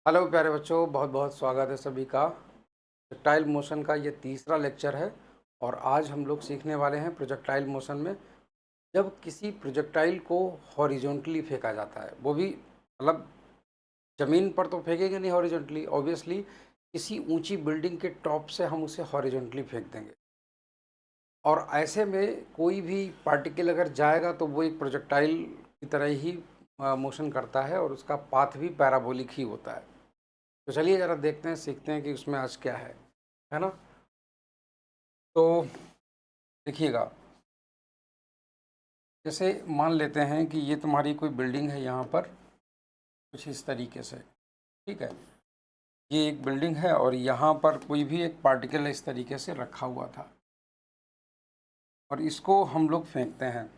Hello प्यारे बच्चों, बहुत बहुत स्वागत है सभी का। प्रोजेक्टाइल मोशन का ये तीसरा लेक्चर है और आज हम लोग सीखने वाले हैं प्रोजेक्टाइल मोशन में जब किसी प्रोजेक्टाइल को हॉरिजॉन्टली फेंका जाता है, वो भी मतलब ज़मीन पर तो फेंकेंगे नहीं हॉरिजॉन्टली, ऑब्वियसली किसी ऊंची बिल्डिंग के टॉप से हम उसे हॉरिजॉन्टली फेंक देंगे और ऐसे में कोई भी पार्टिकल अगर जाएगा तो वो एक प्रोजेक्टाइल की तरह ही मोशन करता है और उसका पाथ भी पैराबोलिक ही होता है। तो चलिए ज़रा देखते हैं, सीखते हैं कि उसमें आज क्या है ना। तो देखिएगा, जैसे मान लेते हैं कि ये तुम्हारी कोई बिल्डिंग है यहाँ पर, कुछ इस तरीके से। ठीक है, ये एक बिल्डिंग है और यहाँ पर कोई भी एक पार्टिकल इस तरीके से रखा हुआ था और इसको हम लोग फेंकते हैं।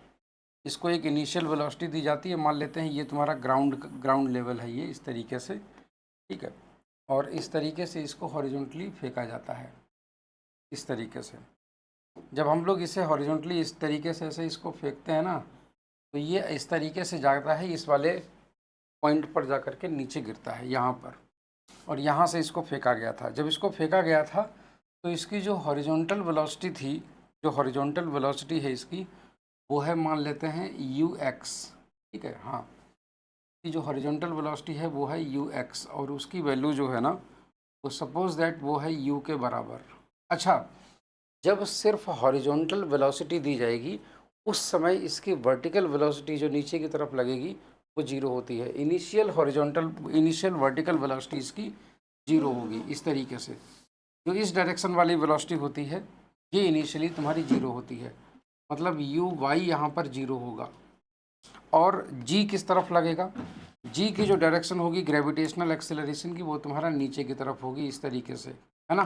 इसको एक इनिशियल वेलोसिटी दी जाती है, मान लेते हैं ये तुम्हारा ग्राउंड ग्राउंड लेवल है, ये इस तरीके से। ठीक है, और इस तरीके से इसको हॉरिजॉन्टली फेंका जाता है, इस तरीके से। जब हम लोग इसे हॉरिजॉन्टली इस तरीके से ऐसे इसको फेंकते हैं ना, तो ये इस तरीके से जाता है, इस वाले पॉइंट पर जा कर के नीचे गिरता है यहाँ पर, और यहाँ से इसको फेंका गया था। जब इसको फेंका गया था तो इसकी जो हॉरिजॉन्टल वेलोसिटी थी, जो हॉरिजॉन्टल वेलोसिटी है इसकी, वो है मान लेते हैं यू एक्स। ठीक है, हाँ, की जो हॉरिजॉन्टल वेलोसिटी है वो है यू एक्स और उसकी वैल्यू जो है ना, वो सपोज दैट वो है यू के बराबर। अच्छा, जब सिर्फ हॉरिजॉन्टल वेलोसिटी दी जाएगी उस समय इसकी वर्टिकल वेलोसिटी जो नीचे की तरफ लगेगी वो जीरो होती है। इनिशियल वर्टिकल वेलोसिटी इसकी जीरो होगी, इस तरीके से। जो इस डायरेक्शन वाली वेलोसिटी होती है ये इनिशियली तुम्हारी जीरो होती है, मतलब यू वाई यहाँ पर जीरो होगा। और जी किस तरफ लगेगा? जी की जो डायरेक्शन होगी ग्रेविटेशनल एक्सेलरेशन की, वो तुम्हारा नीचे की तरफ होगी, इस तरीके से, है ना।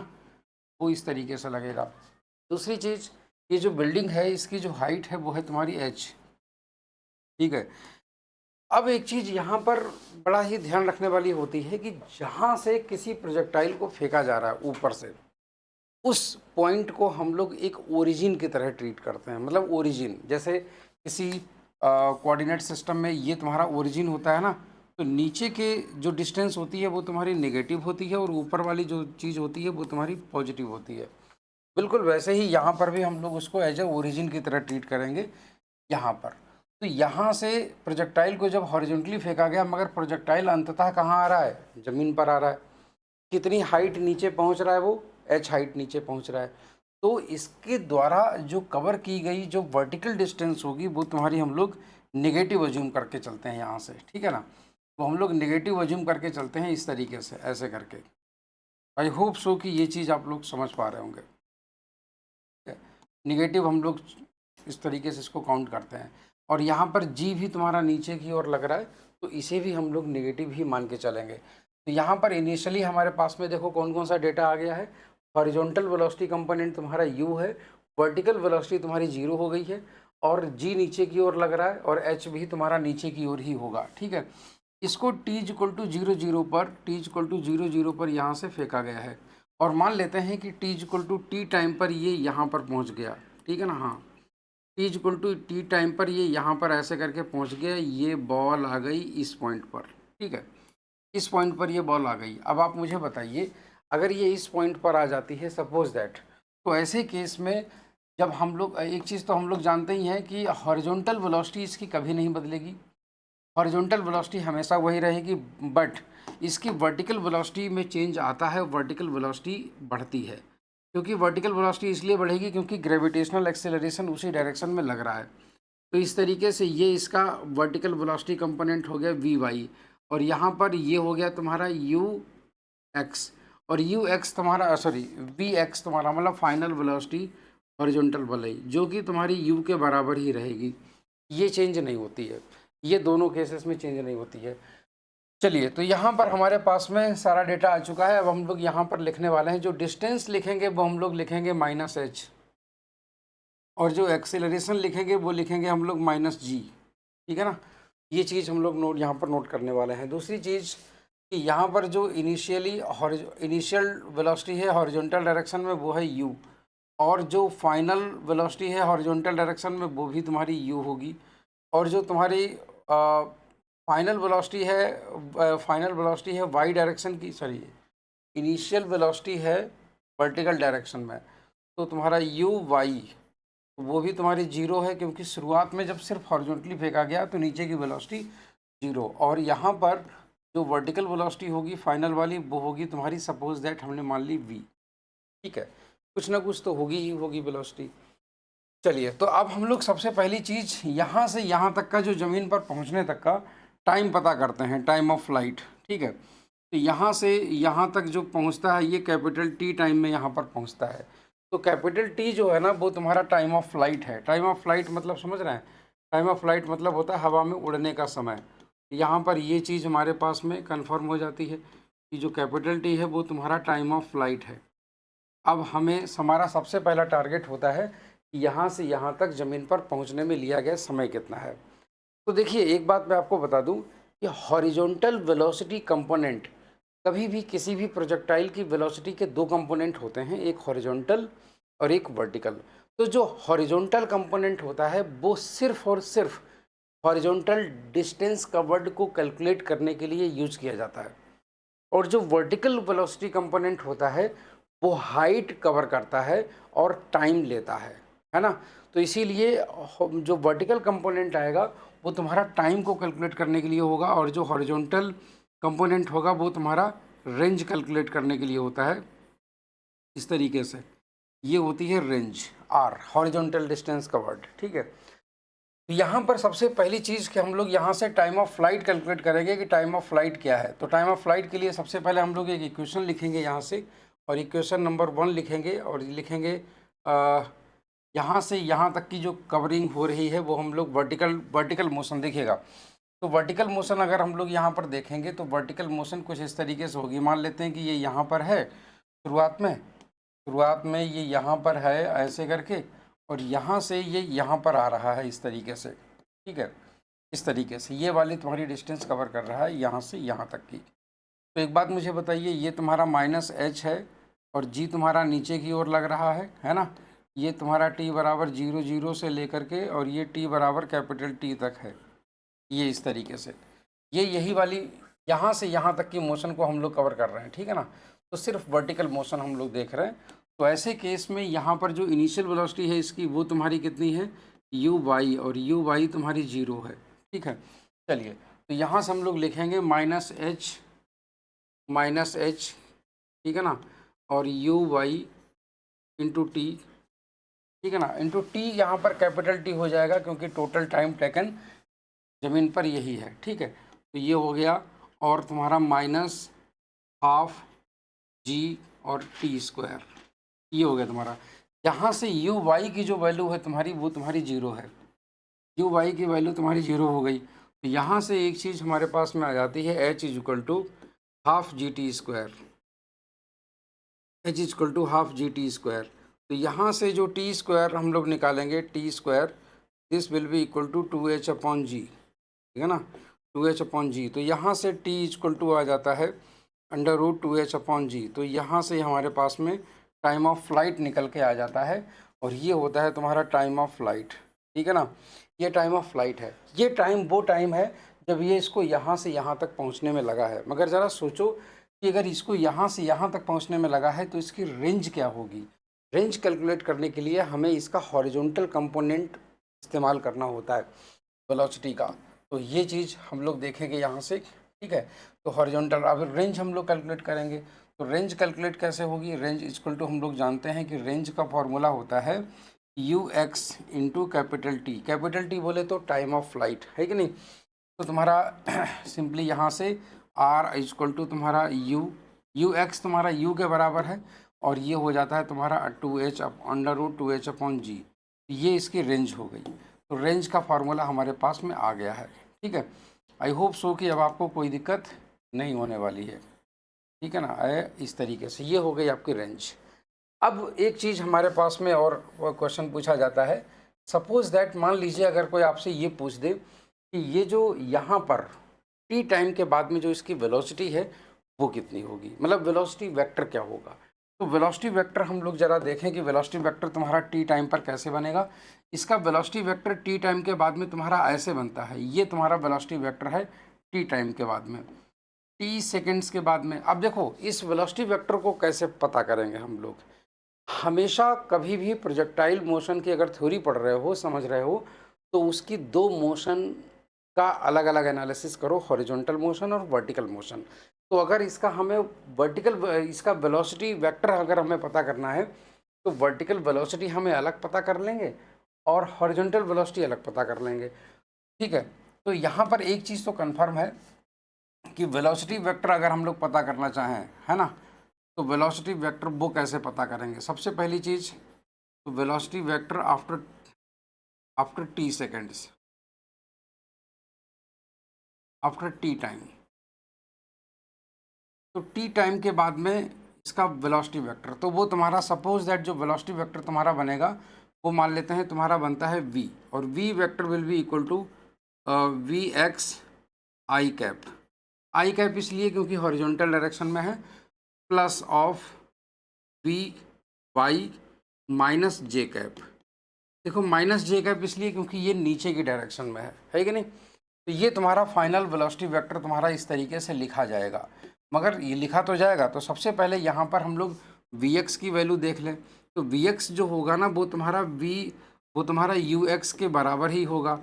वो इस तरीके से लगेगा। दूसरी चीज़, ये जो बिल्डिंग है इसकी जो हाइट है वो है तुम्हारी एच। ठीक है, अब एक चीज़ यहाँ पर बड़ा ही ध्यान रखने वाली होती है कि जहाँ से किसी प्रोजेक्टाइल को फेंका जा रहा है ऊपर से, उस पॉइंट को हम लोग एक ओरिजिन की तरह ट्रीट करते हैं। मतलब ओरिजिन, जैसे किसी कोऑर्डिनेट सिस्टम में ये तुम्हारा ओरिजिन होता है ना, तो नीचे के जो डिस्टेंस होती है वो तुम्हारी नेगेटिव होती है और ऊपर वाली जो चीज़ होती है वो तुम्हारी पॉजिटिव होती है। बिल्कुल वैसे ही यहाँ पर भी हम लोग उसको एज ए ओरिजिन की तरह ट्रीट करेंगे यहाँ पर। तो यहाँ से प्रोजेक्टाइल को जब हॉरिजॉन्टली फेंका गया, मगर प्रोजेक्टाइल अंततः कहाँ आ रहा है? ज़मीन पर आ रहा है। कितनी हाइट नीचे पहुँच रहा है वो? एच हाइट नीचे पहुँच रहा है। तो इसके द्वारा जो कवर की गई जो वर्टिकल डिस्टेंस होगी वो तुम्हारी हम लोग नेगेटिव अज्यूम करके चलते हैं यहाँ से। ठीक है ना, तो हम लोग नेगेटिव अज्यूम करके चलते हैं इस तरीके से, ऐसे करके। आई होप सो कि ये चीज़ आप लोग समझ पा रहे होंगे। निगेटिव हम लोग इस तरीके से इसको काउंट करते हैं। और यहाँ पर जी भी तुम्हारा नीचे की ओर लग रहा है, तो इसे भी हम लोग नेगेटिव ही मान के चलेंगे। तो यहाँ पर इनिशियली हमारे पास में देखो कौन कौन सा डेटा आ गया है। हॉरिजॉन्टल वेलोसिटी कंपोनेंट तुम्हारा यू है, वर्टिकल वेलोसिटी तुम्हारी जीरो हो गई है, और जी नीचे की ओर लग रहा है, और एच भी तुम्हारा नीचे की ओर ही होगा। ठीक है, इसको T equal to zero zero पर, T equal to zero zero पर यहाँ से फेंका गया है, और मान लेते हैं कि t equal to t time पर ये यहाँ पर पहुँच गया। ठीक है ना, हाँ, t equal to t time पर ये यहाँ पर ऐसे करके पहुँच गया, ये बॉल आ गई इस पॉइंट पर। ठीक है, इस पॉइंट पर ये बॉल आ गई। अब आप मुझे बताइए, अगर ये इस पॉइंट पर आ जाती है सपोज दैट, तो ऐसे केस में जब हम लोग एक चीज़ तो हम लोग जानते ही हैं कि हॉरिजॉन्टल वेलोसिटी इसकी कभी नहीं बदलेगी। हॉरिजॉन्टल वेलोसिटी हमेशा वही रहेगी, बट इसकी वर्टिकल वेलोसिटी में चेंज आता है, वर्टिकल वेलोसिटी बढ़ती है। क्योंकि वर्टिकल वेलोसिटी इसलिए बढ़ेगी क्योंकि ग्रेविटेशनल एक्सेलरेशन उसी डायरेक्शन में लग रहा है। तो इस तरीके से ये इसका वर्टिकल वेलोसिटी कंपोनेंट हो गया वी वाई, और यहाँ पर ये हो गया तुम्हारा यू एक्स, और यू एक्स तुम्हारा सॉरी वी एक्स तुम्हारा मतलब फाइनल वेलोसिटी हॉरिजॉन्टल वाली, जो कि तुम्हारी यू के बराबर ही रहेगी। ये चेंज नहीं होती है, ये दोनों केसेस में चेंज नहीं होती है। चलिए, तो यहाँ पर हमारे पास में सारा डेटा आ चुका है। अब हम लोग यहाँ पर लिखने वाले हैं, जो डिस्टेंस लिखेंगे वो हम लोग लिखेंगे माइनस एच, और जो एक्सेलरेशन लिखेंगे वो लिखेंगे हम लोग माइनस जी। ठीक है ना, ये चीज़ हम लोग नोट यहाँ पर नोट करने वाले हैं। दूसरी चीज़ कि यहाँ पर जो इनिशियल वेलोसिटी है हॉरिजॉन्टल डायरेक्शन में वो है यू, और जो फाइनल वेलोसिटी है हॉरिजॉन्टल डायरेक्शन में वो भी तुम्हारी यू होगी, और जो तुम्हारी फाइनल वेलोसिटी है, फाइनल वेलोसिटी है वाई डायरेक्शन की, सॉरी इनिशियल वेलोसिटी है वर्टिकल डायरेक्शन में, तो तुम्हारा यू वाई वो भी तुम्हारी जीरो है, क्योंकि शुरुआत में जब सिर्फ हॉरिजॉन्टली फेंका गया तो नीचे की वेलोसिटी जीरो, और यहाँ पर जो वर्टिकल वेलोसिटी होगी फाइनल वाली वो होगी तुम्हारी, सपोज दैट हमने मान ली वी, ठीक है, कुछ ना कुछ तो होगी ही होगी वेलोसिटी। चलिए, तो अब हम लोग सबसे पहली चीज़ यहाँ से यहाँ तक का जो ज़मीन पर पहुँचने तक का टाइम पता करते हैं, टाइम ऑफ फ्लाइट, ठीक है। तो यहाँ से यहाँ तक जो पहुँचता है ये कैपिटल टी टाइम में यहाँ पर पहुँचता है। तो कैपिटल टी जो है ना वो तुम्हारा टाइम ऑफ फ्लाइट है। टाइम ऑफ फ्लाइट मतलब समझ रहे हैं, टाइम ऑफ फ्लाइट मतलब होता है हवा में उड़ने का समय। यहाँ पर ये चीज़ हमारे पास में कन्फर्म हो जाती है कि जो कैपिटल टी है वो तुम्हारा टाइम ऑफ फ्लाइट है। अब हमें हमारा सबसे पहला टारगेट होता है कि यहाँ से यहाँ तक ज़मीन पर पहुँचने में लिया गया समय कितना है। तो देखिए, एक बात मैं आपको बता दूं कि हॉरिजॉन्टल वेलोसिटी कंपोनेंट, कभी भी किसी भी प्रोजेक्टाइल की वेलोसिटी के दो कंपोनेंट होते हैं, एक हॉरिजॉन्टल और एक वर्टिकल। तो जो हॉरिजॉन्टल कंपोनेंट होता है वो सिर्फ और सिर्फ हॉरिजॉन्टल डिस्टेंस कवर्ड को कैलकुलेट करने के लिए यूज किया जाता है, और जो वर्टिकल वेलोसिटी कंपोनेंट होता है वो हाइट कवर करता है और टाइम लेता है ना। तो इसीलिए जो वर्टिकल कंपोनेंट आएगा वो तुम्हारा टाइम को कैलकुलेट करने के लिए होगा, और जो हॉरिजॉन्टल कंपोनेंट होगा वो तुम्हारा रेंज कैलकुलेट करने के लिए होता है। इस तरीके से ये होती है range, R, horizontal distance covered, ठीक है। तो यहाँ पर सबसे पहली चीज़ कि हम लोग यहाँ से टाइम ऑफ फ्लाइट कैलकुलेट करेंगे कि टाइम ऑफ फ्लाइट क्या है। तो टाइम ऑफ फ्लाइट के लिए सबसे पहले हम लोग एक इक्वेशन लिखेंगे यहाँ से, और इक्वेशन नंबर 1 लिखेंगे, और लिखेंगे यहाँ से यहाँ तक की जो कवरिंग हो रही है वो हम लोग वर्टिकल मोशन देखिएगा। तो वर्टिकल मोशन अगर हम लोग यहाँ पर देखेंगे तो वर्टिकल मोशन कुछ इस तरीके से होगी। मान लेते हैं कि ये यहाँ पर है शुरुआत में ये यहाँ पर है ऐसे करके, और यहाँ से ये यहाँ पर आ रहा है इस तरीके से, ठीक है। इस तरीके से ये वाली तुम्हारी डिस्टेंस कवर कर रहा है यहाँ से यहाँ तक की। तो एक बात मुझे बताइए, ये तुम्हारा -h है और g तुम्हारा नीचे की ओर लग रहा है ना। ये तुम्हारा t बराबर 0 से लेकर के, और ये t बराबर कैपिटल T तक है, ये इस तरीके से। ये यही वाली यहाँ से यहाँ तक की मोशन को हम लोग कवर कर रहे हैं, ठीक है ना। तो सिर्फ वर्टिकल मोशन हम लोग देख रहे हैं। तो ऐसे केस में यहाँ पर जो इनिशियल वेलोसिटी है इसकी वो तुम्हारी कितनी है, यू वाई, और यू वाई तुम्हारी 0 है, ठीक है। चलिए, तो यहाँ से हम लोग लिखेंगे -h, ठीक है ना, और यू वाई इंटू टी, ठीक है ना, इंटू टी यहाँ पर कैपिटल टी हो जाएगा क्योंकि टोटल टाइम टेकन ज़मीन पर यही है, ठीक है। तो ये हो गया, और तुम्हारा -12 g और t², ये हो गया तुम्हारा। यहाँ से यू वाई की जो वैल्यू है तुम्हारी वो तुम्हारी 0 है, यू वाई की वैल्यू तुम्हारी 0 हो गई। तो यहाँ से एक चीज़ हमारे पास में आ जाती है, h = ½ gt², h = ½ gt²। तो यहाँ से जो t² हम लोग निकालेंगे, t², this will be equal to 2h/g, ठीक है ना, 2h/g। तो यहाँ से t = आ जाता है √2h/g। तो यहाँ से हमारे पास में टाइम ऑफ फ्लाइट निकल के आ जाता है, और ये होता है तुम्हारा टाइम ऑफ फ्लाइट, ठीक है ना। ये टाइम ऑफ फ्लाइट है। ये टाइम वो टाइम है जब ये इसको यहाँ से यहाँ तक पहुँचने में लगा है। मगर ज़रा सोचो कि अगर इसको यहाँ से यहाँ तक पहुँचने में लगा है तो इसकी रेंज क्या होगी। रेंज कैलकुलेट करने के लिए हमें इसका हॉरिजॉन्टल कंपोनेंट इस्तेमाल करना होता है वेलोसिटी का। तो ये चीज़ हम लोग देखेंगे यहाँ से, ठीक है। तो हॉरिजॉन्टल, अब रेंज हम लोग कैलकुलेट करेंगे। तो रेंज कैलकुलेट कैसे होगी, रेंज इक्वल टू हम लोग जानते हैं कि रेंज का फॉर्मूला होता है ux into capital T. Capital T बोले तो टाइम ऑफ फ्लाइट, है कि नहीं। तो तुम्हारा सिंपली यहाँ से r इक्वल टू तुम्हारा ux तुम्हारा u के बराबर है, और ये हो जाता है तुम्हारा 2h √2h/g। ये इसकी रेंज हो गई। तो रेंज का फार्मूला हमारे पास में आ गया है, ठीक है। आई होप सो कि अब आपको कोई दिक्कत नहीं होने वाली है, ठीक है ना। इस तरीके से ये हो गई आपकी रेंज। अब एक चीज़ हमारे पास में और क्वेश्चन पूछा जाता है, सपोज दैट मान लीजिए अगर कोई आपसे ये पूछ दे कि ये जो यहाँ पर टी टाइम के बाद में जो इसकी वेलोसिटी है वो कितनी होगी, मतलब वेलोसिटी वेक्टर क्या होगा। तो वेलोसिटी वेक्टर हम लोग ज़रा देखें कि वेलोसिटी वेक्टर तुम्हारा टी टाइम पर कैसे बनेगा। इसका वेलोसिटी वेक्टर टी टाइम के बाद में तुम्हारा ऐसे बनता है, ये तुम्हारा वेलोसिटी वेक्टर है टी टाइम के बाद में, टी सेकेंड्स के बाद में। अब देखो इस वेलोसिटी वेक्टर को कैसे पता करेंगे हम लोग। हमेशा कभी भी प्रोजेक्टाइल मोशन की अगर थ्योरी पढ़ रहे हो, समझ रहे हो, तो उसकी दो मोशन का अलग अलग एनालिसिस करो, हॉरिजॉन्टल मोशन और वर्टिकल मोशन। तो अगर इसका हमें इसका वेलोसिटी वेक्टर अगर हमें पता करना है तो वर्टिकल वेलोसिटी हमें अलग पता कर लेंगे और हॉरिजॉन्टल वेलोसिटी अलग पता कर लेंगे। ठीक है, तो यहाँ पर एक चीज़ तो कन्फर्म है कि वेलोसिटी वेक्टर अगर हम लोग पता करना चाहें, है ना, तो वेलोसिटी वेक्टर वो कैसे पता करेंगे। सबसे पहली चीज़ तो velocity vector after after T seconds, after T time. तो टी टाइम के बाद में इसका वेलोसिटी वेक्टर, तो वो तुम्हारा सपोज दैट जो वेलोसिटी वेक्टर तुम्हारा बनेगा वो मान लेते हैं तुम्हारा बनता है v, और v vector will be equal to v x i cap. I cap इसलिए क्योंकि हॉरिजॉन्टल डायरेक्शन में है, plus of v y minus j cap. देखो माइनस जे कैप इसलिए क्योंकि ये नीचे की डायरेक्शन में है कि नहीं। तो ये तुम्हारा फाइनल वेलोसिटी वेक्टर तुम्हारा इस तरीके से लिखा जाएगा। मगर ये लिखा तो जाएगा, तो सबसे पहले यहाँ पर हम लोग वी एक्स की वैल्यू देख लें। तो वी एक्स जो होगा ना वो तुम्हारा यू एक्स के बराबर ही होगा,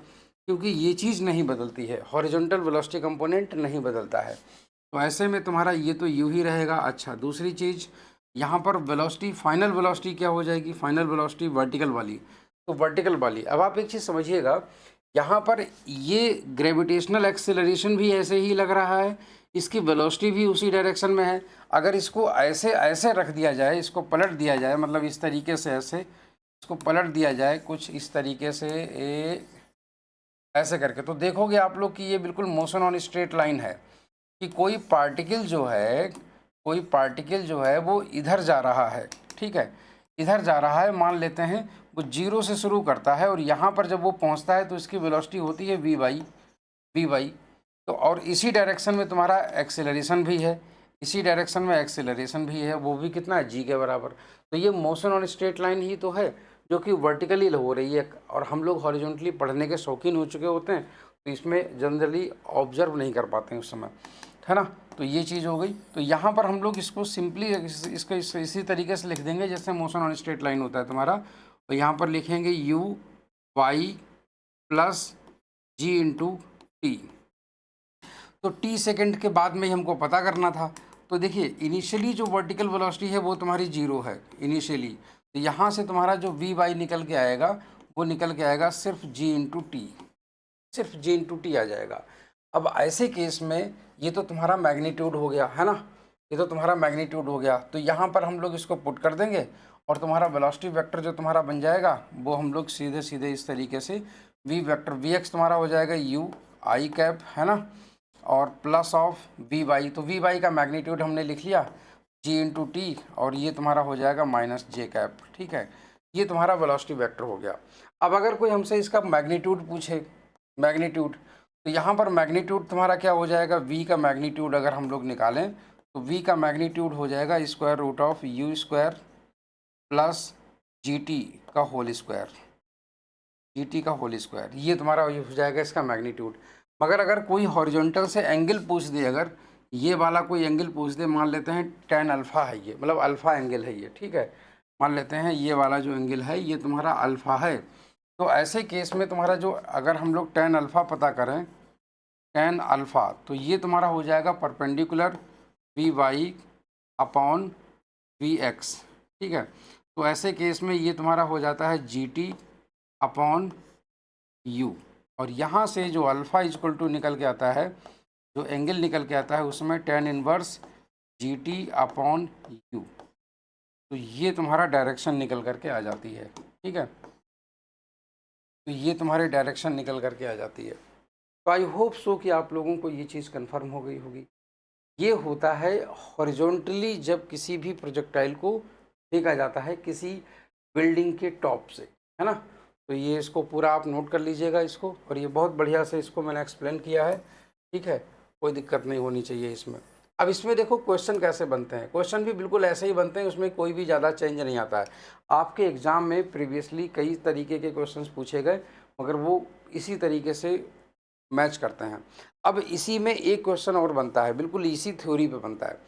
क्योंकि ये चीज़ नहीं बदलती है, हॉरिजॉन्टल वेलोसिटी कंपोनेंट नहीं बदलता है। तो ऐसे में तुम्हारा ये तो यू ही रहेगा। अच्छा, दूसरी चीज़ यहाँ पर वेलोसिटी, फाइनल वेलोसिटी क्या हो जाएगी, फाइनल वेलोसिटी वर्टिकल वाली। तो वर्टिकल वाली, अब आप एक चीज़ समझिएगा, यहाँ पर ये ग्रेविटेशनल एक्सेलरेशन भी ऐसे ही लग रहा है, इसकी वेलोसिटी भी उसी डायरेक्शन में है। अगर इसको ऐसे ऐसे रख दिया जाए, इसको पलट दिया जाए, मतलब इस तरीके से ऐसे इसको पलट दिया जाए कुछ इस तरीके से ऐसे करके, तो देखोगे आप लोग कि ये बिल्कुल मोशन ऑन स्ट्रेट लाइन है, कि कोई पार्टिकल जो है वो इधर जा रहा है। ठीक है, इधर जा रहा है, मान लेते हैं वो जीरो से शुरू करता है और यहाँ पर जब वो पहुँचता है तो इसकी वेलोसिटी होती है वी वाई। तो और इसी डायरेक्शन में तुम्हारा एक्सेलरेशन भी है, इसी डायरेक्शन में एक्सेलरेशन भी है, वो भी कितना है, जी के बराबर। तो ये मोशन ऑन स्ट्रेट लाइन ही तो है जो कि वर्टिकली हो रही है, और हम लोग हॉरिजॉन्टली पढ़ने के शौकीन हो चुके होते हैं, तो इसमें जनरली ऑब्जर्व नहीं कर पाते हैं उस समय, है ना। तो ये चीज़ हो गई। तो यहाँ पर हम लोग इसको सिंपली इसको इसी तरीके से लिख देंगे जैसे मोशन ऑन स्ट्रेट लाइन होता है तुम्हारा। तो यहाँ पर लिखेंगे u y plus g into t. तो टी सेकेंड के बाद में ही हमको पता करना था। तो देखिए इनिशियली जो वर्टिकल वेलोसिटी है वो तुम्हारी जीरो है इनिशियली, तो यहाँ से तुम्हारा जो वी वाई निकल के आएगा वो निकल के आएगा सिर्फ जी इंटू टी, सिर्फ जी इंटू टी आ जाएगा। अब ऐसे केस में ये तो तुम्हारा मैग्नीट्यूड हो गया, है ना, ये तो तुम्हारा मैग्नीट्यूड हो गया। तो यहाँ पर हम लोग इसको पुट कर देंगे और तुम्हारा वेलोसिटी वेक्टर जो तुम्हारा बन जाएगा वो हम लोग सीधे सीधे इस तरीके से वी वेक्टर वी एक्स तुम्हारा हो जाएगा यू आई कैप, है ना, और प्लस ऑफ वी वाई। तो वी वाई का मैग्नीट्यूड हमने लिख लिया जी इंटू टी, और ये तुम्हारा हो जाएगा माइनस जे कैप। ठीक है, ये तुम्हारा वेलोसिटी वेक्टर हो गया। अब अगर कोई हमसे इसका मैग्नीट्यूड पूछे, मैग्नीट्यूड, तो यहाँ पर मैग्नीट्यूड तुम्हारा क्या हो जाएगा, v का मैग्नीट्यूड अगर हम लोग निकालें तो v का मैग्नीट्यूड हो जाएगा square root of u square plus g t का होल स्क्वायर, जी टी का होल स्क्वायर, ये तुम्हारा हो जाएगा इसका मैग्नीट्यूड। मगर अगर कोई हॉरिजॉन्टल से एंगल पूछ दे, अगर ये वाला कोई एंगल पूछ दे, मान लेते हैं टेन अल्फ़ा है ये, मतलब अल्फ़ा एंगल है ये, ठीक है, मान लेते हैं ये वाला जो एंगल है ये तुम्हारा अल्फ़ा है। तो ऐसे केस में तुम्हारा जो, अगर हम लोग टेन अल्फ़ा पता करें, टेन अल्फ़ा, तो ये तुम्हारा हो जाएगा perpendicular v y upon v x. ठीक है, तो ऐसे केस में ये तुम्हारा हो जाता है जी टी अपॉन यू, और यहाँ से जो अल्फ़ा इजक्वल टू निकल के आता है, जो एंगल निकल के आता है उसमें tan inverse G T upon you, तो ये तुम्हारा डायरेक्शन निकल करके आ जाती है। ठीक है, तो ये तुम्हारे डायरेक्शन निकल करके आ जाती है। तो आई होप सो कि आप लोगों को ये चीज़ कंफर्म हो गई होगी। ये होता है हॉरिजॉन्टली जब किसी भी प्रोजेक्टाइल को फेंका जाता है किसी बिल्डिंग के टॉप से, है ना। तो ये इसको पूरा आप नोट कर लीजिएगा इसको, और ये बहुत बढ़िया से इसको मैंने एक्सप्लेन किया है। ठीक है, कोई दिक्कत नहीं होनी चाहिए इसमें। अब इसमें देखो क्वेश्चन कैसे बनते हैं, क्वेश्चन भी बिल्कुल ऐसे ही बनते हैं, उसमें कोई भी ज़्यादा चेंज नहीं आता है। आपके एग्ज़ाम में प्रीवियसली कई तरीके के क्वेश्चंस पूछे गए, मगर वो इसी तरीके से मैच करते हैं। अब इसी में एक क्वेश्चन और बनता है, बिल्कुल इसी थ्योरी पे बनता है।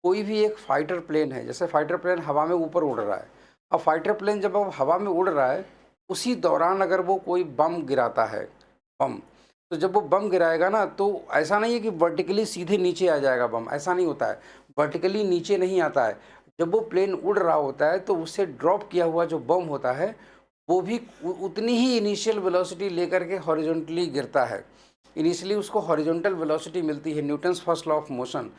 कोई भी एक फाइटर प्लेन है, जैसे फाइटर प्लेन हवा में ऊपर उड़ रहा है। अब फाइटर प्लेन जब अब हवा में उड़ रहा है, उसी दौरान अगर वो कोई बम गिराता है, बम, तो जब वो बम गिराएगा ना, तो ऐसा नहीं है कि वर्टिकली सीधे नीचे आ जाएगा बम, ऐसा नहीं होता है। वर्टिकली नीचे नहीं आता है। जब वो प्लेन उड़ रहा होता है तो उससे ड्रॉप किया हुआ जो बम होता है, वो भी उतनी ही इनिशियल वेलोसिटी लेकर के हॉरिजॉन्टली गिरता है। इनिशियली उसको हॉरिजॉन्टल वेलोसिटी मिलती है, Newton's first law of motion,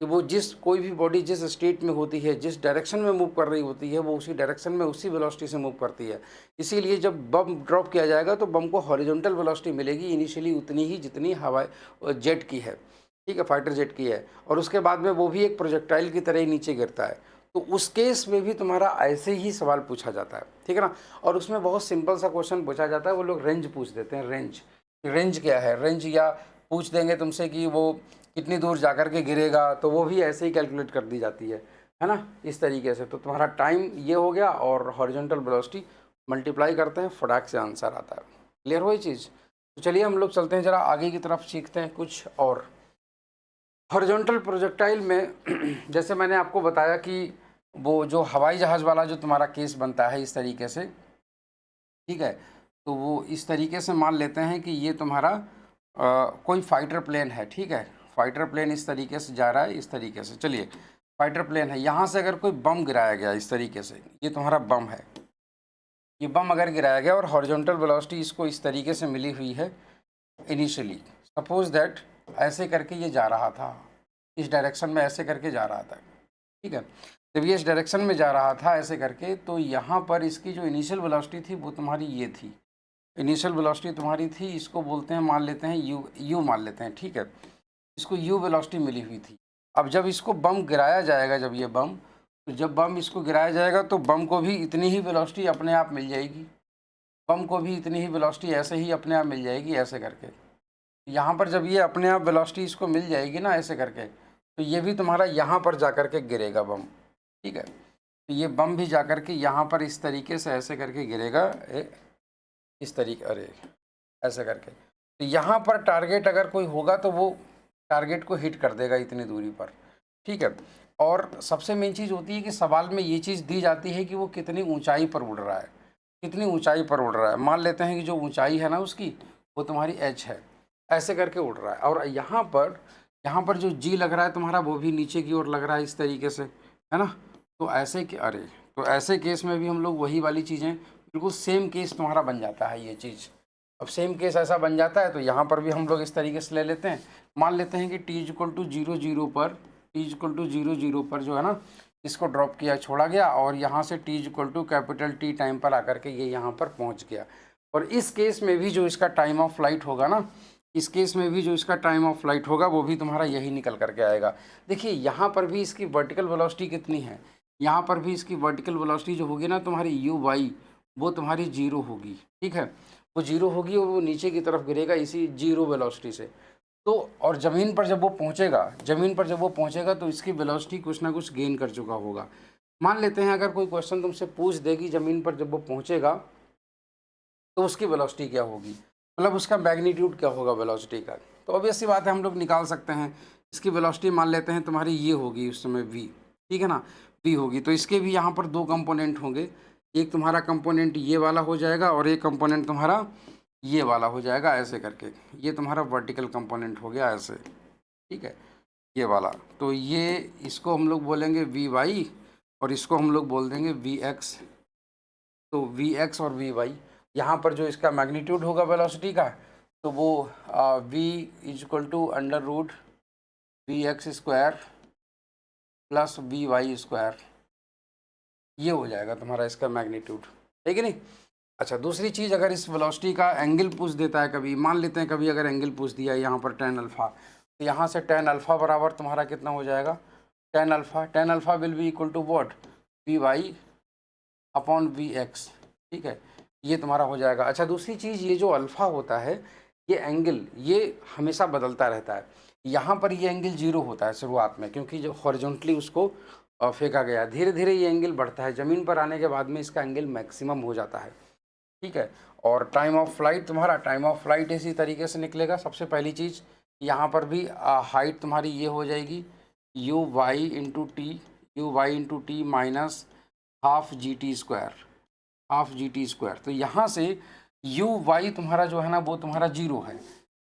कि वो जिस कोई भी बॉडी जिस स्टेट में होती है, जिस डायरेक्शन में मूव कर रही होती है, वो उसी डायरेक्शन में उसी वेलोसिटी से मूव करती है। इसीलिए जब बम ड्रॉप किया जाएगा तो बम को हॉरिजॉन्टल वेलोसिटी मिलेगी इनिशियली उतनी ही जितनी हवाई जेट की है, ठीक है, फाइटर जेट की है, और उसके बाद में वो भी एक प्रोजेक्टाइल की तरह ही नीचे गिरता है। तो उस केस में भी तुम्हारा ऐसे ही सवाल पूछा जाता है, ठीक है ना। और उसमें बहुत सिंपल सा क्वेश्चन पूछा जाता है, वो लोग रेंज पूछ देते हैं, रेंज, रेंज क्या है, रेंज, या पूछ देंगे तुमसे कि वो कितनी दूर जाकर के गिरेगा, तो वो भी ऐसे ही कैलकुलेट कर दी जाती है ना, इस तरीके से। तो तुम्हारा टाइम ये हो गया और हॉरिजॉन्टल वेलोसिटी मल्टीप्लाई करते हैं, फटाक से आंसर आता है। क्लियर हो ये चीज़? तो चलिए हम लोग चलते हैं ज़रा आगे की तरफ, सीखते हैं कुछ और। हॉरिजॉन्टल प्रोजेक्टाइल में जैसे मैंने आपको बताया कि वो जो हवाई जहाज़ वाला जो तुम्हारा केस बनता है इस तरीके से, ठीक है। तो वो इस तरीके से मान लेते हैं कि ये तुम्हारा कोई फाइटर प्लेन है, ठीक है। फाइटर प्लेन इस तरीके से जा रहा है, इस तरीके से, चलिए फाइटर प्लेन है, यहाँ से अगर कोई बम गिराया गया इस तरीके से, ये तुम्हारा बम है, ये बम अगर गिराया गया और हॉरिजॉन्टल वेलोसिटी इसको इस तरीके से मिली हुई है इनिशियली, सपोज दैट ऐसे करके ये जा रहा था, इस डायरेक्शन में ऐसे करके जा रहा था, ठीक है। जब ये इस डायरेक्शन में जा रहा था ऐसे करके, तो यहाँ पर इसकी जो इनिशियल वेलोसिटी थी वो तुम्हारी ये थी, इनिशियल वेलोसिटी तुम्हारी थी, इसको बोलते हैं, मान लेते हैं यू मान लेते हैं, ठीक है। इसको यू वेलोसिटी मिली हुई थी। अब जब इसको बम गिराया जाएगा, जब ये बम, तो जब बम इसको गिराया जाएगा तो बम को भी इतनी ही वेलोसिटी अपने आप मिल जाएगी, बम को भी इतनी ही वेलोसिटी ऐसे ही अपने आप मिल जाएगी, ऐसे करके। यहाँ पर जब ये अपने आप वेलोसिटी इसको मिल जाएगी ना ऐसे करके, तो ये भी तुम्हारा यहाँ पर जा कर के गिरेगा बम, ठीक है। तो ये बम भी जा कर के यहाँ पर इस तरीके से ऐसे करके गिरेगा, इस तरीके, अरे ऐसे करके। तो यहाँ पर टारगेट अगर कोई होगा तो वो टारगेट को हिट कर देगा इतनी दूरी पर, ठीक है। और सबसे मेन चीज़ होती है कि सवाल में ये चीज़ दी जाती है कि वो कितनी ऊंचाई पर उड़ रहा है, कितनी ऊंचाई पर उड़ रहा है। मान लेते हैं कि जो ऊंचाई है ना उसकी, वो तुम्हारी एच है, ऐसे करके उड़ रहा है। और यहाँ पर जो जी लग रहा है तुम्हारा, वो भी नीचे की ओर लग रहा है इस तरीके से, है ना। तो ऐसे कि अरे, तो ऐसे केस में भी हम लोग वही वाली चीज़ें, बिल्कुल सेम केस तुम्हारा बन जाता है ये चीज़। अब सेम केस ऐसा बन जाता है तो यहाँ पर भी हम लोग इस तरीके से ले लेते हैं। मान लेते हैं कि टी इज इक्वल टू 0 पर, टी इज इक्वल टू 0 पर जो है ना, इसको ड्रॉप किया, छोड़ा गया, और यहाँ से t is equal to capital T time पर आकर के ये यहाँ पर पहुँच गया। और इस केस में भी जो इसका टाइम ऑफ फ्लाइट होगा ना, इस केस में भी जो इसका टाइम ऑफ फ्लाइट होगा वो भी तुम्हारा यही निकल करके आएगा। देखिए यहाँ पर भी इसकी वर्टिकल वेलोसिटी कितनी है, यहाँ पर भी इसकी वर्टिकल वेलोसिटी जो होगी ना तुम्हारी यू वाई, वो तुम्हारी 0 होगी, ठीक है। वो 0 होगी और वो नीचे की तरफ गिरेगा इसी 0 वेलोसिटी से। तो और ज़मीन पर जब वो पहुँचेगा, ज़मीन पर जब वो पहुँचेगा तो इसकी वेलोसिटी कुछ ना कुछ गेन कर चुका होगा। मान लेते हैं अगर कोई क्वेश्चन तुमसे पूछ देगी ज़मीन पर जब वो पहुँचेगा तो उसकी वेलोसिटी क्या होगी, मतलब उसका मैग्नीट्यूड क्या होगा वेलोसिटी का। तो ऑब्वियस सी बात है, हम लोग निकाल सकते हैं। इसकी वेलोसिटी मान लेते हैं तुम्हारी ये होगी उस समय v, ठीक है ना, v होगी। तो इसके भी यहाँ पर 2 कंपोनेंट होंगे, एक तुम्हारा कंपोनेंट ये वाला हो जाएगा और एक कंपोनेंट तुम्हारा ये वाला हो जाएगा, ऐसे करके। ये तुम्हारा वर्टिकल कंपोनेंट हो गया ऐसे, ठीक है, ये वाला। तो ये इसको हम लोग बोलेंगे वी वाई और इसको हम लोग बोल देंगे वी एक्स। तो वी एक्स और वी वाई, यहाँ पर जो इसका मैग्नीट्यूड होगा वेलोसिटी का, तो वो v is equal to under root v x square plus v y square, ये हो जाएगा तुम्हारा इसका मैग्नीट्यूड, ठीक है नहीं। अच्छा, दूसरी चीज़, अगर इस वेलोसिटी का एंगल पूछ देता है कभी, मान लेते हैं कभी अगर एंगल पूछ दिया है यहाँ पर tan अल्फ़ा, तो यहाँ से tan अल्फ़ा बराबर तुम्हारा कितना हो जाएगा, tan alpha will be equal to what, v y upon v x, ठीक है, ये तुम्हारा हो जाएगा। अच्छा, दूसरी चीज़, ये जो अल्फ़ा होता है, ये एंगल ये हमेशा बदलता रहता है। यहाँ पर ये एंगल 0 होता है शुरुआत में, क्योंकि जो हॉरिजॉन्टली उसको फेंका गया, धीरे धीरे ये एंगल बढ़ता है, ज़मीन पर आने के बाद में इसका एंगल मैक्सिमम हो जाता है। ठीक है। और टाइम ऑफ फ्लाइट इसी तरीके से निकलेगा। सबसे पहली चीज़ यहाँ पर भी हाइट तुम्हारी ये हो जाएगी u y into t minus half g t square. तो यहाँ से यू वाई तुम्हारा जो है ना वो तुम्हारा जीरो है,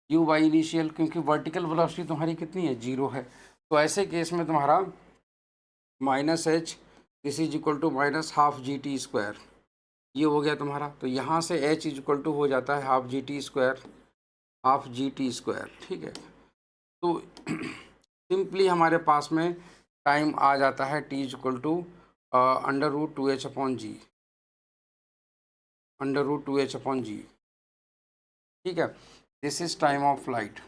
यू वाई इनिशियल, क्योंकि वर्टिकल वेलोसिटी तुम्हारी कितनी है, जीरो है। तो ऐसे केस में तुम्हारा minus h this is equal to minus half g t square, ये हो गया तुम्हारा। तो यहाँ से एच इज इक्वल टू हो जाता है हाफ जी टी स्क्वायर, ठीक है। तो सिंपली हमारे पास में टाइम आ जाता है T is equal to under root two H upon G, ठीक है। This is time of flight,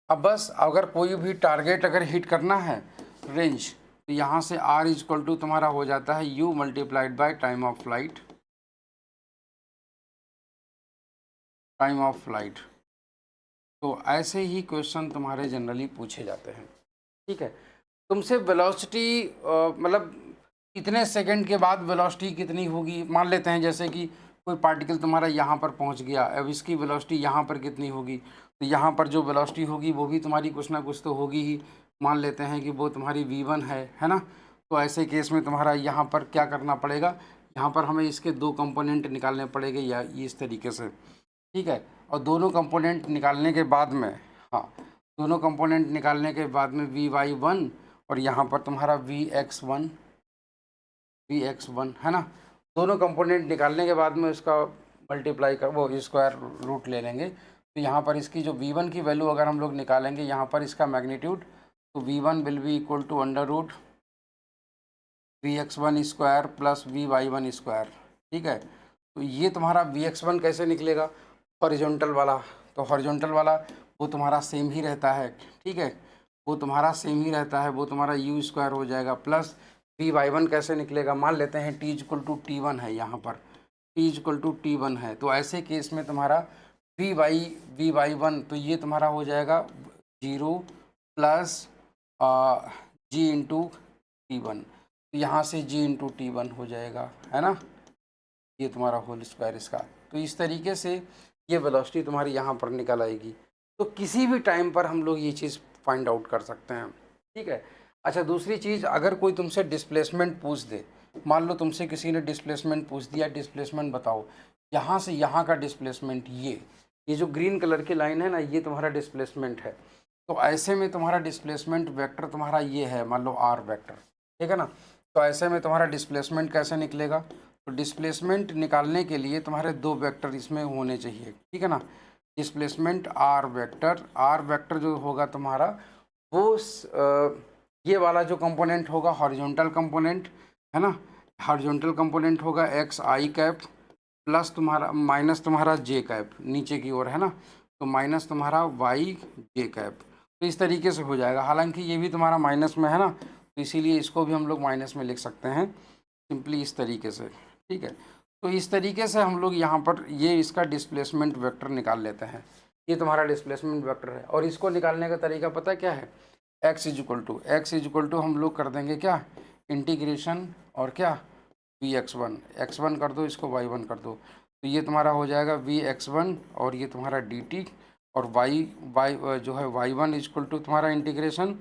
अब बस अगर कोई भी टारगेट अगर हिट करना है रेंज, तो यहाँ से r इज इक्वल टू तुम्हारा हो जाता है u multiplied by time of flight. तो ऐसे ही क्वेश्चन तुम्हारे जनरली पूछे जाते हैं, ठीक है। तुमसे वेलोसिटी मतलब कितने सेकंड के बाद वेलोसिटी कितनी होगी, मान लेते हैं जैसे कि कोई पार्टिकल तुम्हारा यहाँ पर पहुँच गया, अब इसकी वेलोसिटी यहाँ पर कितनी होगी, तो यहाँ पर जो वेलोसिटी होगी वो भी तुम्हारी कुछ ना कुछ तो होगी ही। मान लेते हैं कि वो तुम्हारी v1 है ना। तो ऐसे केस में तुम्हारा यहाँ पर क्या करना पड़ेगा, यहाँ पर हमें इसके दो कंपोनेंट निकालने पड़ेंगे या इस तरीके से, ठीक है। और दोनों कंपोनेंट निकालने के बाद में, हाँ, दोनों कंपोनेंट निकालने के बाद में vy1 और यहाँ पर तुम्हारा vx1 है ना। दोनों कंपोनेंट निकालने के बाद में उसका मल्टीप्लाई कर वो स्क्वायर रूट ले लेंगे। तो यहाँ पर इसकी जो v1 की वैल्यू अगर हम लोग निकालेंगे, यहाँ पर इसका मैग्नीट्यूड, तो v1 will be equal to under root vx1 square plus vy1 square, ठीक है। तो ये तुम्हारा vx1 कैसे निकलेगा, हॉरिजॉन्टल वाला, तो हॉरिजॉन्टल वाला वो तुम्हारा सेम ही रहता है, ठीक है, वो तुम्हारा सेम ही रहता है, वो तुम्हारा यू स्क्वायर हो जाएगा प्लस vy1 कैसे निकलेगा, मान लेते हैं t इक्वल टू t1 है, यहाँ पर t इक्वल टू t1 है। तो ऐसे केस में तुम्हारा vy1 तो ये तुम्हारा हो जाएगा 0 प्लस जी इंटू टी1, तो यहाँ से g इंटू टी1 हो जाएगा, है ना, ये तुम्हारा होल स्क्वायर इसका। तो इस तरीके से ये वेलोसिटी तुम्हारी यहाँ पर निकल आएगी। तो किसी भी टाइम पर हम लोग ये चीज़ फाइंड आउट कर सकते हैं, ठीक है। अच्छा, दूसरी चीज़, अगर कोई तुमसे डिस्प्लेसमेंट पूछ दे, मान लो तुमसे किसी ने डिस्प्लेसमेंट पूछ दिया, डिस्प्लेसमेंट बताओ, यहाँ से यहाँ का डिस्प्लेसमेंट, ये जो ग्रीन कलर की लाइन है ना, ये तुम्हारा डिस्प्लेसमेंट है। तो ऐसे में तुम्हारा डिस्प्लेसमेंट वेक्टर तुम्हारा ये है, मान लो आर वेक्टर, ठीक है ना। तो ऐसे में तुम्हारा डिस्प्लेसमेंट कैसे निकलेगा, तो डिस्प्लेसमेंट निकालने के लिए तुम्हारे दो वेक्टर इसमें होने चाहिए, ठीक है ना। डिस्प्लेसमेंट आर वेक्टर जो होगा तुम्हारा वो ये वाला जो कंपोनेंट होगा हॉरिजॉन्टल कंपोनेंट, है ना, हॉरिजॉन्टल कंपोनेंट होगा एक्स आई कैप प्लस तुम्हारा माइनस तुम्हारा जे कैप नीचे की ओर, है ना, तो माइनस तुम्हारा वाई जे कैप। तो इस तरीके से हो जाएगा, हालांकि ये भी तुम्हारा माइनस में है ना, तो इसीलिए इसको भी हम लोग माइनस में लिख सकते हैं सिंपली इस तरीके से, ठीक है। तो इस तरीके से हम लोग यहाँ पर ये इसका डिस्प्लेसमेंट वेक्टर निकाल लेते हैं। ये तुम्हारा डिस्प्लेसमेंट वेक्टर है, और इसको निकालने का तरीका पता क्या है, एक्स इज इक्वल टू हम लोग कर देंगे क्या, इंटीग्रेशन और क्या x1 कर दो, इसको y1 कर दो, तो ये तुम्हारा हो जाएगा vx1 और ये तुम्हारा dt, और y जो है y1 इक्वल टू तुम्हारा इंटीग्रेशन,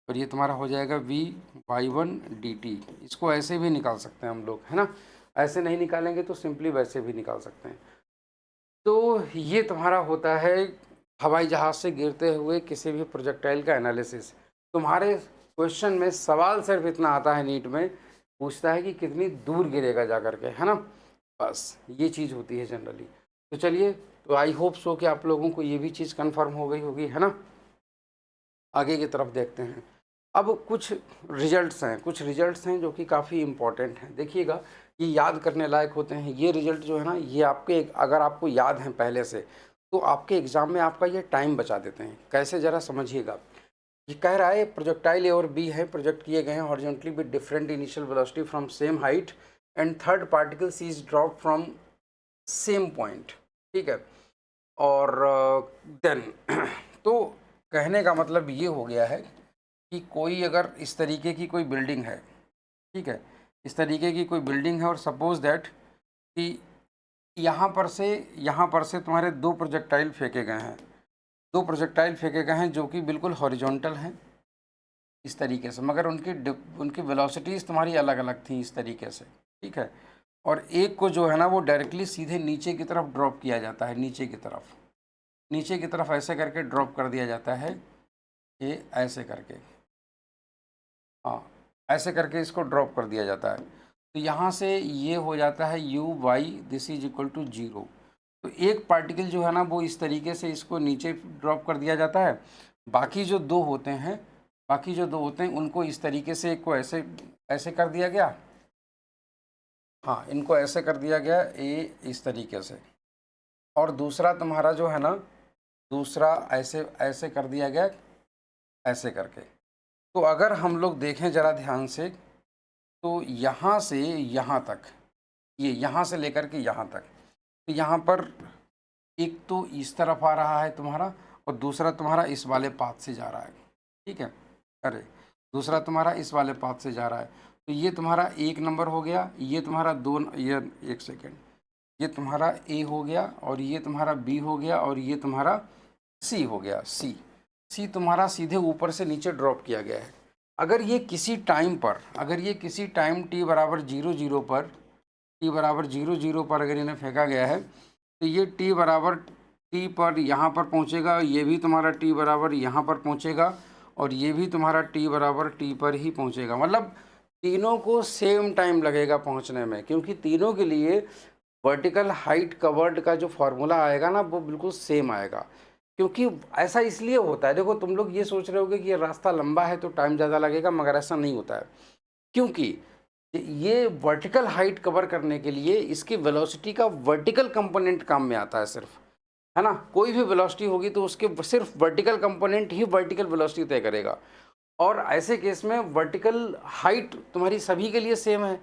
और ये तुम्हारा हो जाएगा vy1 dt। इसको ऐसे भी निकाल सकते हैं हम लोग, है ना, ऐसे नहीं निकालेंगे तो सिंपली वैसे भी निकाल सकते हैं। तो ये तुम्हारा होता है हवाई जहाज़ से गिरते हुए किसी भी प्रोजेक्टाइल का एनालिसिस। तुम्हारे क्वेश्चन में सवाल सिर्फ इतना आता है, नीट में पूछता है कि कितनी दूर गिरेगा जा करके, है ना, बस ये चीज़ होती है जनरली। तो चलिए, तो आई होप सो कि आप लोगों को ये भी चीज़ कंफर्म हो गई होगी, है ना। आगे की तरफ देखते हैं। अब कुछ रिजल्ट्स हैं जो कि काफ़ी इम्पॉर्टेंट हैं, देखिएगा, ये याद करने लायक होते हैं। ये रिजल्ट जो है ना, ये आपके अगर आपको याद हैं पहले से, तो आपके एग्ज़ाम में आपका ये टाइम बचा देते हैं। कैसे, ज़रा समझिएगा। ये कह रहा है प्रोजेक्टाइल ए और बी है, प्रोजेक्ट किए गए हैं horizontally with different initial velocity from same height and third particle C is drop from same point, ठीक है। और देन तो कहने का मतलब ये हो गया है कि कोई अगर इस तरीके की कोई बिल्डिंग है, ठीक है, इस तरीके की कोई बिल्डिंग है और सपोज दैट कि यहाँ पर से तुम्हारे 2 प्रोजेक्टाइल फेंके गए हैं, 2 प्रोजेक्टाइल फेंके गए हैं जो कि बिल्कुल हॉरिजॉन्टल हैं इस तरीके से, मगर उनकी वेलोसिटीज़ तुम्हारी अलग-अलग थी इस तरीके से, ठीक है। और एक को जो है ना वो डायरेक्टली सीधे नीचे की तरफ ड्रॉप किया जाता है, नीचे की तरफ ऐसे करके ड्रॉप कर दिया जाता है, ये ऐसे करके, हाँ, ऐसे करके इसको ड्रॉप कर दिया जाता है। तो यहाँ से ये हो जाता है u y this is equal to 0। तो एक पार्टिकल जो है ना वो इस तरीके से इसको नीचे ड्रॉप कर दिया जाता है, बाकी जो दो होते हैं उनको इस तरीके से, एक को ऐसे ऐसे कर दिया गया, हाँ, इनको ऐसे कर दिया गया ये इस तरीके से, और दूसरा तुम्हारा जो है ना, दूसरा ऐसे ऐसे कर दिया गया ऐसे करके। तो अगर हम लोग देखें ज़रा ध्यान से, तो यहाँ से यहाँ तक, ये यहाँ से लेकर के यहाँ तक, तो यहाँ पर एक तो इस तरफ आ रहा है तुम्हारा, और दूसरा तुम्हारा इस वाले पाथ से जा रहा है, ठीक है, अरे दूसरा तुम्हारा इस वाले पाथ से जा रहा है। तो ये तुम्हारा 1 नंबर हो गया, ये तुम्हारा 2, ये 1 सेकेंड, ये तुम्हारा ए हो गया, और ये तुम्हारा बी हो गया, और ये तुम्हारा सी हो गया, सी तुम्हारा सीधे ऊपर से नीचे ड्रॉप किया गया है। अगर ये किसी टाइम t बराबर 0 पर अगर इन्हें फेंका गया है, तो ये t बराबर t पर यहाँ पर पहुँचेगा, ये भी तुम्हारा t बराबर यहाँ पर पहुँचेगा, और ये भी तुम्हारा t बराबर t पर ही पहुँचेगा। मतलब तीनों को सेम टाइम लगेगा पहुँचने में, क्योंकि तीनों के लिए वर्टिकल हाइट कवर्ड का जो फॉर्मूला आएगा ना वो बिल्कुल सेम आएगा। क्योंकि ऐसा इसलिए होता है, देखो तुम लोग ये सोच रहे होगे कि ये रास्ता लंबा है तो टाइम ज़्यादा लगेगा, मगर ऐसा नहीं होता है, क्योंकि ये वर्टिकल हाइट कवर करने के लिए इसकी वेलोसिटी का वर्टिकल कंपोनेंट काम में आता है सिर्फ, है ना। कोई भी वेलोसिटी होगी तो उसके सिर्फ वर्टिकल कंपोनेंट ही वर्टिकल वेलोसिटी तय करेगा, और ऐसे केस में वर्टिकल हाइट तुम्हारी सभी के लिए सेम है,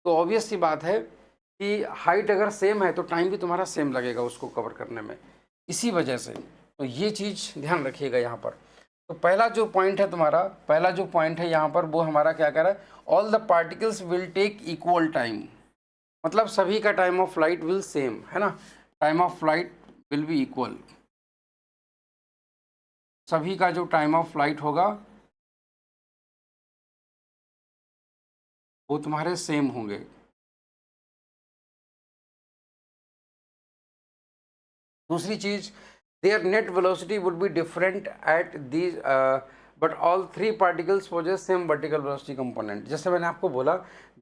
तो ऑब्वियस सी बात है कि हाइट अगर सेम है तो टाइम भी तुम्हारा सेम लगेगा उसको कवर करने में, इसी वजह से। तो ये चीज़ ध्यान रखिएगा यहाँ पर। तो पहला जो पॉइंट है यहाँ पर, वो हमारा क्या कह रहा है, all the particles will take equal time, मतलब सभी का time of flight will same, है ना, time of flight will be equal, सभी का जो टाइम ऑफ फ्लाइट होगा वो तुम्हारे सेम होंगे। दूसरी चीज़, their net velocity would be different at these but all 3 particles possess same vertical velocity component। जैसे मैंने आपको बोला,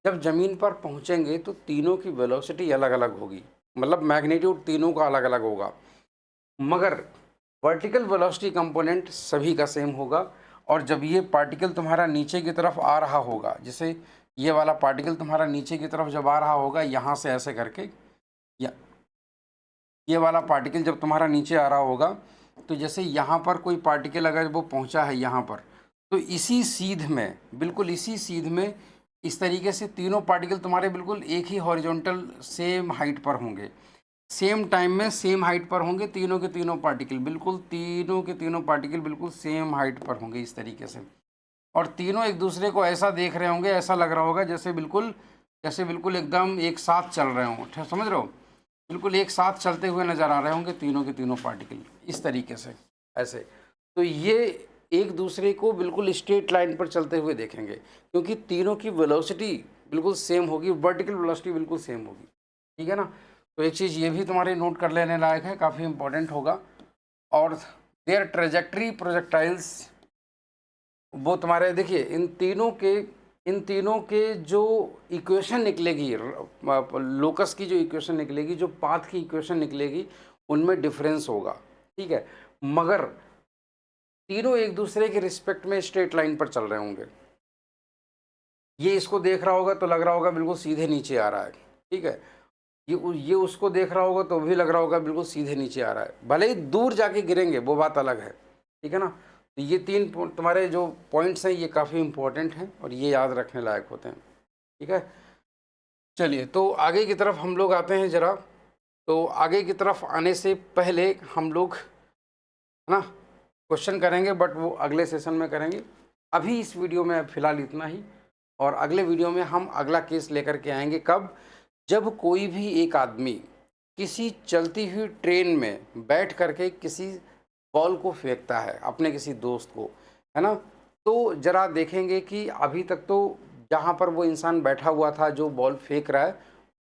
जब ज़मीन पर पहुंचेंगे तो तीनों की वेलोसिटी अलग अलग होगी, मतलब मैग्नीट्यूड तीनों का अलग अलग होगा, मगर वर्टिकल वेलोसिटी कंपोनेंट सभी का सेम होगा। और जब ये पार्टिकल तुम्हारा नीचे की तरफ आ रहा होगा, जैसे ये वाला पार्टिकल तुम्हारा नीचे की तरफ जब आ रहा होगा यहाँ से ऐसे करके, या ये वाला पार्टिकल जब तुम्हारा नीचे आ रहा होगा, तो जैसे यहाँ पर कोई पार्टिकल अगर वो पहुँचा है यहाँ पर, तो इसी सीध में, बिल्कुल इसी सीध में इस तरीके से तीनों पार्टिकल तुम्हारे बिल्कुल एक ही हॉरिजॉन्टल सेम हाइट पर होंगे, सेम टाइम में सेम हाइट पर होंगे, तीनों के तीनों पार्टिकल बिल्कुल सेम हाइट पर होंगे इस तरीके से, और तीनों एक दूसरे को ऐसा देख रहे होंगे, ऐसा लग रहा होगा जैसे बिल्कुल एकदम एक साथ चल रहे हों, समझ रहे हो, बिल्कुल एक साथ चलते हुए नज़र आ रहे होंगे तीनों के तीनों पार्टिकल इस तरीके से, ऐसे। तो ये एक दूसरे को बिल्कुल स्ट्रेट लाइन पर चलते हुए देखेंगे, क्योंकि तीनों की वेलोसिटी बिल्कुल सेम होगी, वर्टिकल वेलोसिटी बिल्कुल सेम होगी, ठीक है ना। तो एक चीज़ ये भी तुम्हारे नोट कर लेने लायक है, काफ़ी इंपॉर्टेंट होगा। और देयर ट्रेजेक्ट्री प्रोजेक्टाइल्स, वो तुम्हारे देखिए इन तीनों के जो इक्वेशन निकलेगी, लोकस की जो इक्वेशन निकलेगी, जो पाथ की इक्वेशन निकलेगी, उनमें डिफरेंस होगा, ठीक है, मगर तीनों एक दूसरे के रिस्पेक्ट में स्ट्रेट लाइन पर चल रहे होंगे। ये इसको देख रहा होगा तो लग रहा होगा बिल्कुल सीधे नीचे आ रहा है, ठीक है, ये उसको देख रहा होगा तो भी लग रहा होगा बिल्कुल सीधे नीचे आ रहा है, भले ही दूर जाके गिरेंगे वो बात अलग है, ठीक है ना। तो ये 3 तुम्हारे जो पॉइंट्स हैं ये काफ़ी इंपॉर्टेंट हैं और ये याद रखने लायक होते हैं, ठीक है। चलिए, तो आगे की तरफ हम लोग आते हैं ज़रा। तो आगे की तरफ आने से पहले हम लोग, है ना, क्वेश्चन करेंगे, बट वो अगले सेशन में करेंगे। अभी इस वीडियो में फ़िलहाल इतना ही, और अगले वीडियो में हम अगला केस लेकर के आएंगे। कब? जब कोई भी एक आदमी किसी चलती हुई ट्रेन में बैठ करके किसी बॉल को फेंकता है अपने किसी दोस्त को, है ना? तो ज़रा देखेंगे कि अभी तक तो जहाँ पर वो इंसान बैठा हुआ था जो बॉल फेंक रहा है,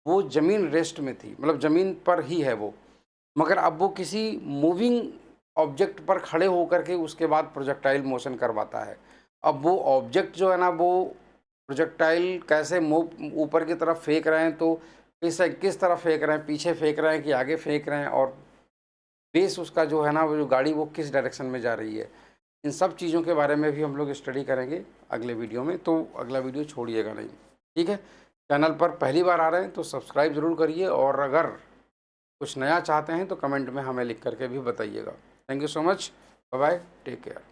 वो ज़मीन रेस्ट में थी, मतलब ज़मीन पर ही है वो। मगर अब वो किसी मूविंग ऑब्जेक्ट पर खड़े होकर के उसके बाद प्रोजेक्टाइल मोशन करवाता है। अब वो ऑब्जेक्ट जो है ना, वो प्रोजेक्टाइल कैसे मूव ऊपर की तरफ फेंक रहे हैं, तो किस तरफ फेंक रहे हैं, पीछे फेंक रहे हैं कि आगे फेंक रहे हैं, और बेस उसका जो है ना, वो जो गाड़ी वो किस डायरेक्शन में जा रही है। इन सब चीज़ों के बारे में भी हम लोग स्टडी करेंगे अगले वीडियो में, तो अगला वीडियो छोड़िएगा नहीं, ठीक है? चैनल पर पहली बार आ रहे हैं तो सब्सक्राइब ज़रूर करिए, और अगर कुछ नया चाहते हैं तो कमेंट में हमें लिख करके भी बताइएगा। Thank you so much, bye bye, take care.